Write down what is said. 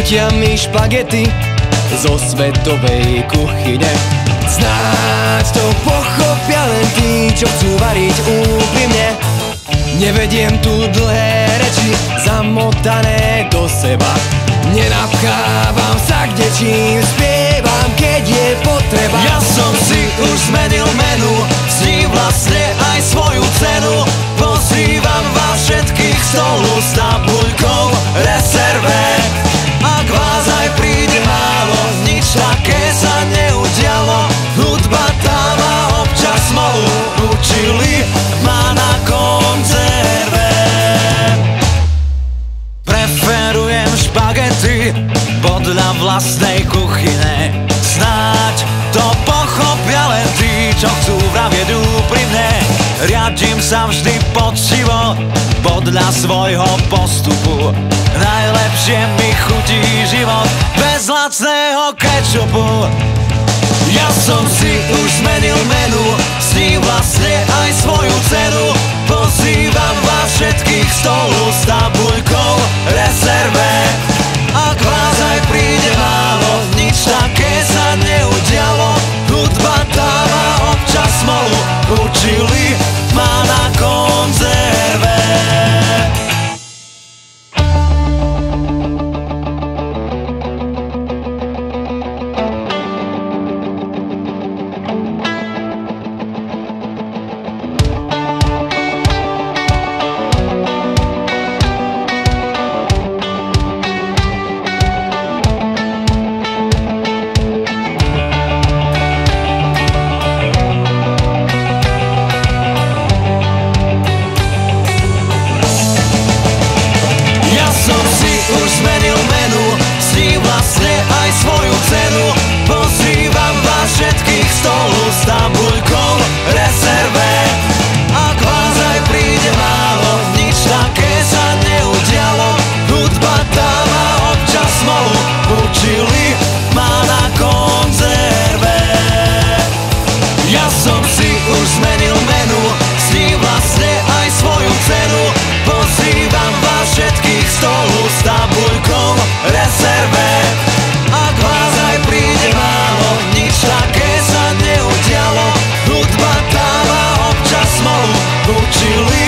Chutia mi špagety zo svetovej kuchyne. Snáď to pochopia len tí, čo chcú variť úprimne. Nevediem tu dlhé reči zamotané do seba. Nenapchávam sa kde čím spievam, keď je potreba. Ja som si už zmenil menu, s ním vlastne aj svoju cenu. Pozývam vás všetkých stolu s tabuľkou rezerve. Ak vás aj príde málo, nič také sa neudialo. Hudba tá má občas smolu, učili ma na konzerve. Preferujem špagety podľa vlastnej kuchyne. Snáď to pochopia len tí, čo chcú vravieť úprimne. Riadím sa vždy poctivo podľa svojho postupu. Najlepšie mi chutí život bez lacného kečupu. Ja som si už zmenil menu, s ním vlastne aj svoju cenu. Pozývam vás všetkých stolu s tabuľkou rezerve. Ak vás aj príde málo, nič také sa neudialo. Hudba tá má občas smolu, učili ma na konzerve. Pozývam vás všetkých stolu s tabuľkou rezerve. Ak vás aj príde málo, nič také sa neudialo. Hudba tá má občas smolu, učili ma na konzerve. Ja som si už zmenil menu, s ním vlastne aj svoju cenu. Pozývam vás všetkých stolu s tabuľkou rezerve. Ak vás aj príde málo, nič také sa neudialo. Hudba tá má občas smolu, učili